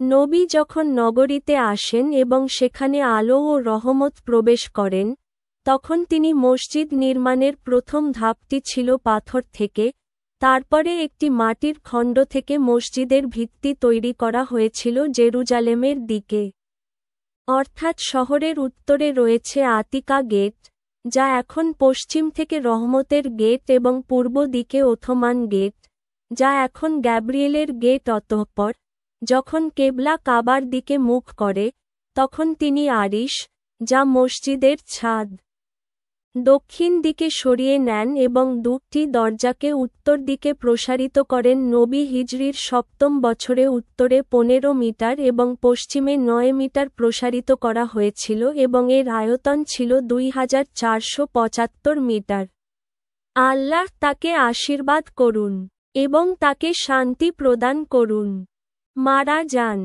নবী যখন নগরীতে আসেন এবং সেখানে আলো ও রহমত প্রবেশ করেন, তখন তিনি মসজিদ নির্মাণের প্রথম ধাপটি ছিল পাথর থেকে, তারপরে একটি মাটির খণ্ড থেকে মসজিদের ভিত্তি তৈরি করা হয়েছিল জেরুজালেমের দিকে। অর্থাৎ শহরের উত্তরে রয়েছে আতিকা গেট, যা এখন পশ্চিম থেকে রহমতের গেট, এবং পূর্ব দিকে ওথমান গেট, যা এখন গ্যাব্রিয়েলের গেট। অতঃপর যখন কেবলা কাবার দিকে মুখ করে, তখন তিনি আরিশ, যা মসজিদের ছাদ, দক্ষিণ দিকে সরিয়ে নেন এবং দুটি দরজাকে উত্তর দিকে প্রসারিত করেন। নবী হিজরির ৭ম বছরে উত্তরে ১৫ মিটার এবং পশ্চিমে ৯ মিটার প্রসারিত করা হয়েছিল এবং এর আয়তন ছিল ২,৪৭৫ মিটার। আল্লাহ তাকে আশীর্বাদ করুন এবং তাকে শান্তি প্রদান করুন। মারা যান।